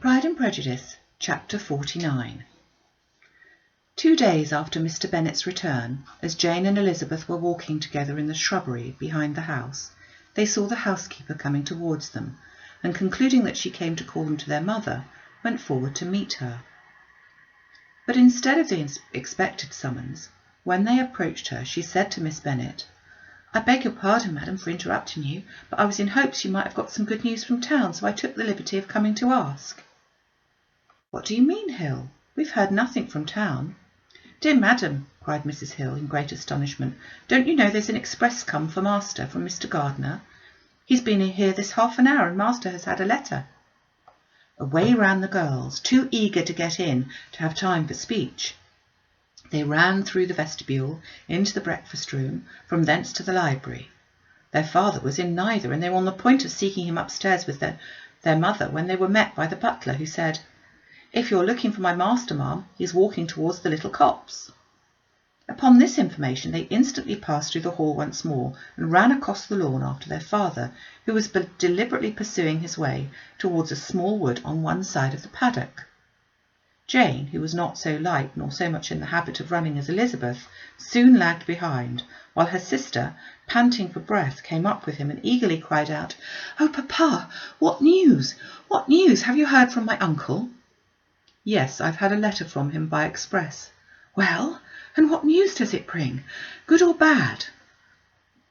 Pride and Prejudice, Chapter 49. 2 days after Mr Bennet's return, as Jane and Elizabeth were walking together in the shrubbery behind the house, they saw the housekeeper coming towards them, and concluding that she came to call them to their mother, went forward to meet her. But instead of the expected summons, when they approached her, she said to Miss Bennet, "I beg your pardon, madam, for interrupting you, but I was in hopes you might have got some good news from town, so I took the liberty of coming to ask." "What do you mean, Hill? We've heard nothing from town." "Dear madam," cried Mrs Hill in great astonishment, "don't you know there's an express come for master from Mr Gardiner? He's been here this half an hour, and master has had a letter." Away ran the girls, too eager to get in to have time for speech. They ran through the vestibule into the breakfast room, from thence to the library. Their father was in neither, and they were on the point of seeking him upstairs with their mother, when they were met by the butler, who said, "If you're looking for my master, ma'am, he's walking towards the little copse." Upon this information they instantly passed through the hall once more, and ran across the lawn after their father, who was deliberately pursuing his way towards a small wood on one side of the paddock. Jane, who was not so light nor so much in the habit of running as Elizabeth, soon lagged behind, while her sister, panting for breath, came up with him and eagerly cried out, "Oh, papa, what news? What news? Have you heard from my uncle?" "Yes, I've had a letter from him by express." "Well, and what news does it bring? Good or bad?"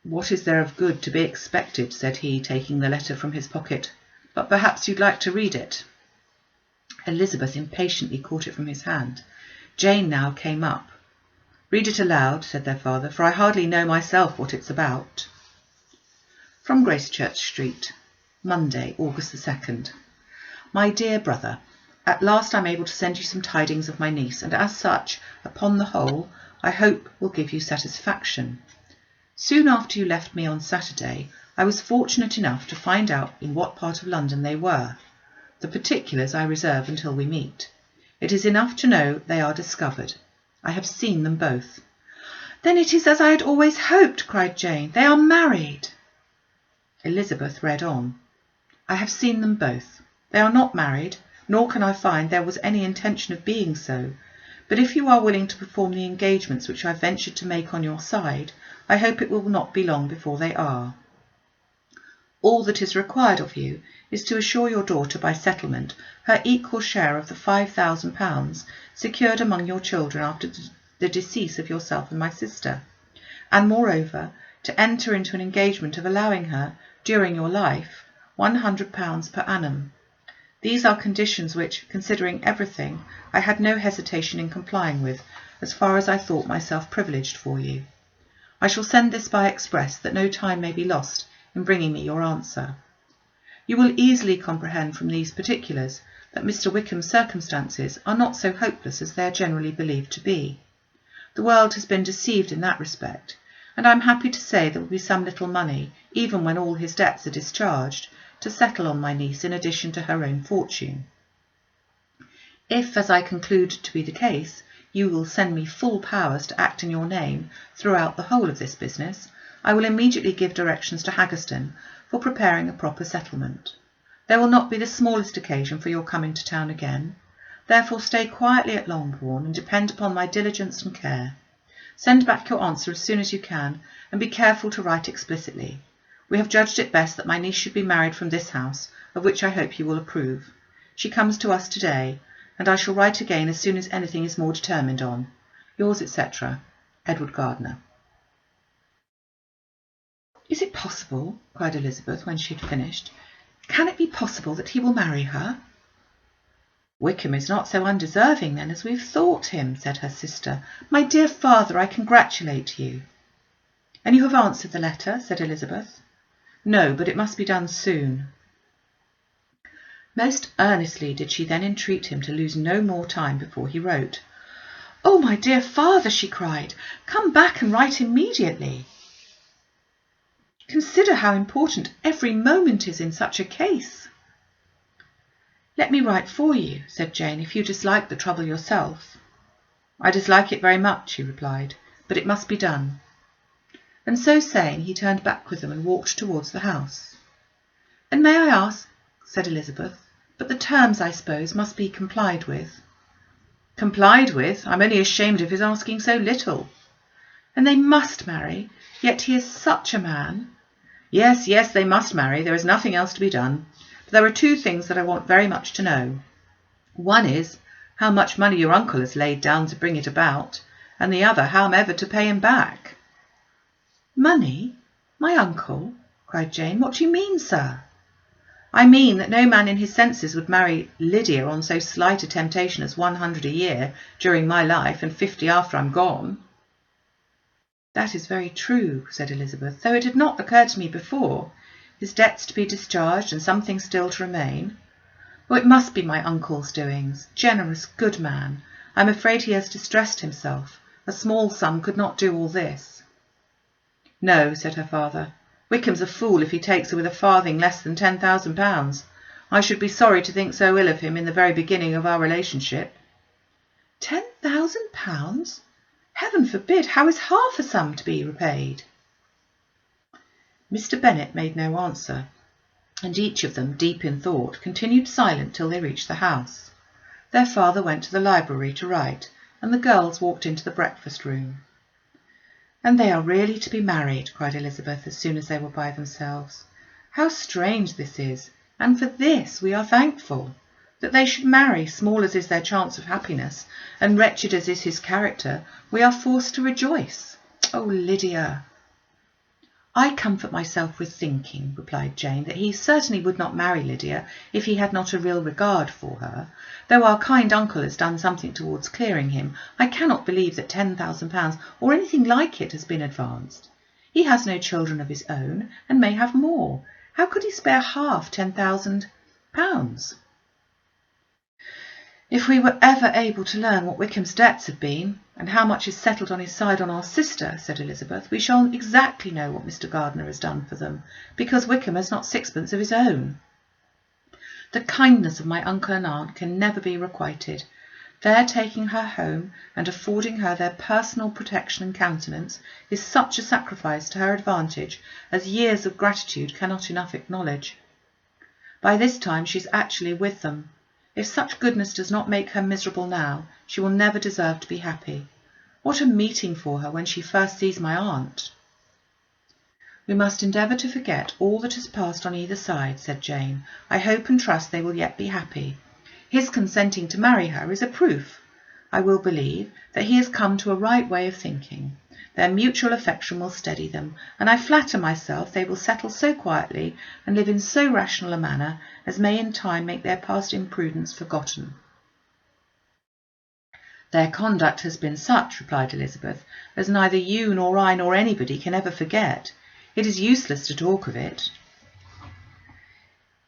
"What is there of good to be expected?" said he, taking the letter from his pocket. "But perhaps you'd like to read it." Elizabeth impatiently caught it from his hand. Jane now came up. "Read it aloud," said their father, "for I hardly know myself what it's about." From Gracechurch Street, Monday, August the 2nd. My dear brother, at last I'm able to send you some tidings of my niece, and as such, upon the whole, I hope will give you satisfaction. Soon after you left me on Saturday, I was fortunate enough to find out in what part of London they were. The particulars I reserve until we meet. It is enough to know they are discovered. I have seen them both." "Then it is as I had always hoped," cried Jane. "They are married." Elizabeth read on. "I have seen them both. They are not married, nor can I find there was any intention of being so. But if you are willing to perform the engagements which I ventured to make on your side, I hope it will not be long before they are. All that is required of you is to assure your daughter by settlement her equal share of the £5,000 secured among your children after the decease of yourself and my sister, and moreover to enter into an engagement of allowing her, during your life, £100 per annum. These are conditions which, considering everything, I had no hesitation in complying with, as far as I thought myself privileged for you. I shall send this by express, that no time may be lost in bringing me your answer. You will easily comprehend from these particulars that Mr Wickham's circumstances are not so hopeless as they are generally believed to be. The world has been deceived in that respect, and I am happy to say there will be some little money, even when all his debts are discharged, to settle on my niece in addition to her own fortune. If, as I conclude to be the case, you will send me full powers to act in your name throughout the whole of this business, I will immediately give directions to Haggerston for preparing a proper settlement. There will not be the smallest occasion for your coming to town again. Therefore stay quietly at Longbourn, and depend upon my diligence and care. Send back your answer as soon as you can, and be careful to write explicitly. We have judged it best that my niece should be married from this house, of which I hope you will approve. She comes to us today, and I shall write again as soon as anything is more determined on. Yours, etc., Edward Gardiner. "Is it possible?" cried Elizabeth when she had finished. "Can it be possible that he will marry her?" "Wickham is not so undeserving, then, as we've thought him," said her sister. "My dear father, I congratulate you." "And you have answered the letter?" said Elizabeth. "No, but it must be done soon." Most earnestly did she then entreat him to lose no more time before he wrote. "Oh, my dear father," she cried, "come back and write immediately. Consider how important every moment is in such a case." "Let me write for you," said Jane, "if you dislike the trouble yourself." "I dislike it very much," he replied, "but it must be done." And so saying, he turned back with them and walked towards the house. "And may I ask," said Elizabeth, But the terms, I suppose, must be complied with." "Complied with? I'm only ashamed of his asking so little." "And they must marry, yet he is such a man." "Yes, yes, they must marry. There is nothing else to be done. But there are two things that I want very much to know. One is, how much money your uncle has laid down to bring it about, and the other, how I'm ever to pay him back." "Money? My uncle?" cried Jane. "What do you mean, sir?" "I mean that no man in his senses would marry Lydia on so slight a temptation as 100 a year during my life, and 50 after I'm gone." "That is very true," said Elizabeth, "though it had not occurred to me before. His debts to be discharged, and something still to remain. Oh, it must be my uncle's doings. Generous, good man. I'm afraid he has distressed himself. A small sum could not do all this." "No," said her father. "Wickham's a fool if he takes her with a farthing less than £10,000. I should be sorry to think so ill of him in the very beginning of our relationship." £10,000? Heaven forbid! How is half a sum to be repaid?" Mr Bennet made no answer, and each of them, deep in thought, continued silent till they reached the house. Their father went to the library to write, and the girls walked into the breakfast room. "And they are really to be married," cried Elizabeth as soon as they were by themselves. "How strange this is, and for this we are thankful. That they should marry, small as is their chance of happiness, and wretched as is his character, we are forced to rejoice. Oh, Lydia!" "I comfort myself with thinking," replied Jane, "that he certainly would not marry Lydia if he had not a real regard for her. Though our kind uncle has done something towards clearing him, I cannot believe that £10,000 or anything like it has been advanced. He has no children of his own, and may have more. How could he spare half £10,000? If we were ever able to learn what Wickham's debts have been, and how much is settled on his side on our sister," said Elizabeth, "we shall exactly know what Mr Gardiner has done for them, because Wickham has not sixpence of his own. The kindness of my uncle and aunt can never be requited. Their taking her home and affording her their personal protection and countenance is such a sacrifice to her advantage as years of gratitude cannot enough acknowledge. By this time she is actually with them. If such goodness does not make her miserable now, she will never deserve to be happy. What a meeting for her when she first sees my aunt!" "We must endeavour to forget all that has passed on either side," said Jane. "I hope and trust they will yet be happy. His consenting to marry her is a proof, I will believe, that he has come to a right way of thinking. Their mutual affection will steady them, and I flatter myself they will settle so quietly and live in so rational a manner as may in time make their past imprudence forgotten." "Their conduct has been such," replied Elizabeth, "as neither you nor I nor anybody can ever forget. It is useless to talk of it."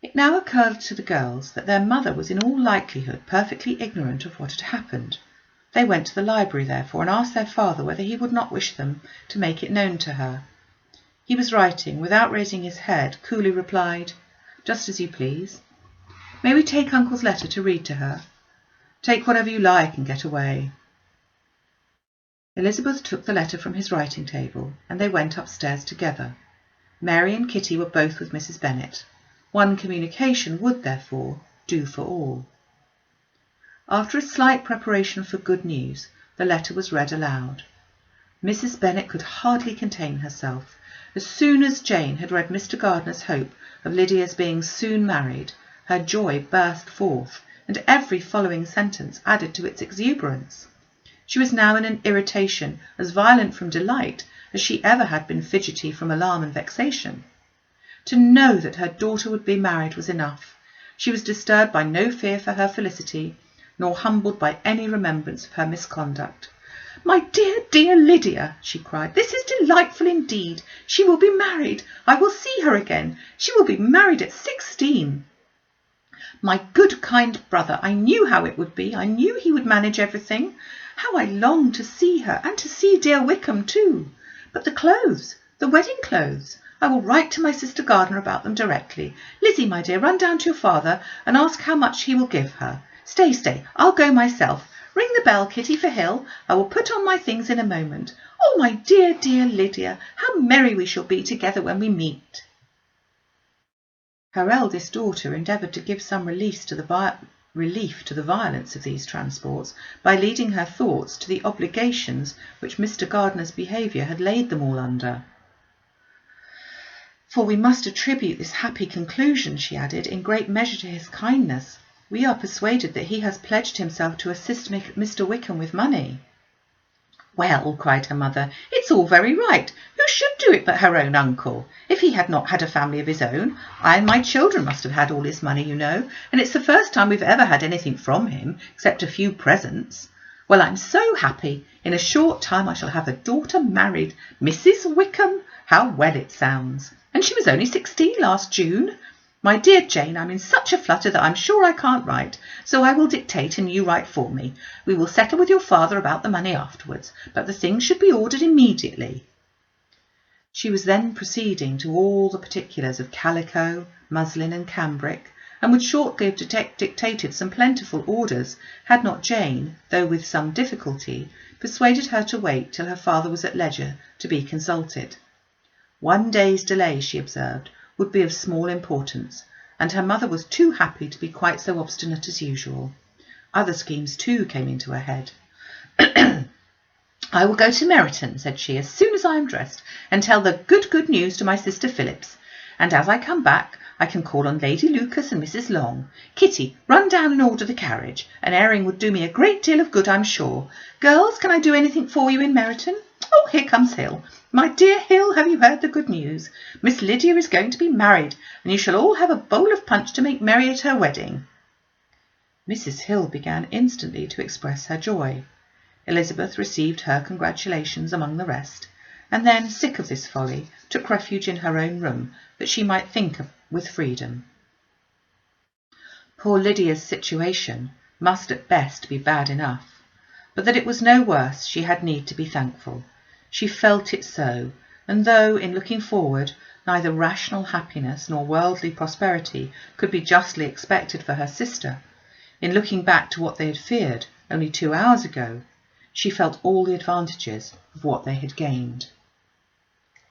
It now occurred to the girls that their mother was in all likelihood perfectly ignorant of what had happened. They went to the library, therefore, and asked their father whether he would not wish them to make it known to her. He was writing. Without raising his head, coolly replied, "Just as you please. May we take uncle's letter to read to her?" "Take whatever you like and get away." Elizabeth took the letter from his writing table, and they went upstairs together. Mary and Kitty were both with Mrs Bennet. One communication would, therefore, do for all. After a slight preparation for good news, the letter was read aloud. Mrs Bennet could hardly contain herself. As soon as Jane had read Mr Gardiner's hope of Lydia's being soon married, her joy burst forth, and every following sentence added to its exuberance. She was now in an irritation as violent from delight as she ever had been fidgety from alarm and vexation. To know that her daughter would be married was enough. She was disturbed by no fear for her felicity, nor humbled by any remembrance of her misconduct. "My dear, dear Lydia," she cried, "this is delightful indeed. She will be married. I will see her again. She will be married at 16. My good, kind brother, I knew how it would be. I knew he would manage everything. How I long to see her, and to see dear Wickham too. But the clothes, the wedding clothes. I will write to my sister Gardiner about them directly. Lizzie, my dear, run down to your father and ask how much he will give her. Stay, I'll go myself. Ring the bell, Kitty, for Hill. I will put on my things in a moment. Oh, my dear, dear Lydia, how merry we shall be together when we meet." Her eldest daughter endeavoured to give some relief to the violence of these transports by leading her thoughts to the obligations which Mr Gardiner's behaviour had laid them all under. "For we must attribute this happy conclusion," she added, "in great measure to his kindness. We are persuaded that he has pledged himself to assist Mr Wickham with money." "Well," cried her mother, "it's all very right. Who should do it but her own uncle? If he had not had a family of his own, I and my children must have had all his money, you know, and it's the first time we've ever had anything from him, except a few presents. Well, I'm so happy. In a short time I shall have a daughter married. Mrs Wickham, how well it sounds! And she was only 16 last June. My dear Jane, I'm in such a flutter that I'm sure I can't write, so I will dictate and you write for me. We will settle with your father about the money afterwards, but the things should be ordered immediately." She was then proceeding to all the particulars of calico, muslin, and cambric, and would shortly have dictated some plentiful orders, had not Jane, though with some difficulty, persuaded her to wait till her father was at leisure to be consulted. One day's delay, she observed, would be of small importance, and her mother was too happy to be quite so obstinate as usual. Other schemes too came into her head. "I will go to Meryton," said she, "as soon as I am dressed, and tell the good news to my sister Phillips, and as I come back I can call on Lady Lucas and Mrs Long. Kitty, run down and order the carriage. An airing would do me a great deal of good, I'm sure. Girls, can I do anything for you in Meryton? Oh, here comes Hill. My dear Hill, have you heard the good news? Miss Lydia is going to be married, and you shall all have a bowl of punch to make merry at her wedding." Mrs Hill began instantly to express her joy. Elizabeth received her congratulations among the rest, and then, sick of this folly, took refuge in her own room, that she might think with freedom. Poor Lydia's situation must at best be bad enough, but that it was no worse she had need to be thankful. She felt it so, and though, in looking forward, neither rational happiness nor worldly prosperity could be justly expected for her sister, in looking back to what they had feared only 2 hours ago, she felt all the advantages of what they had gained.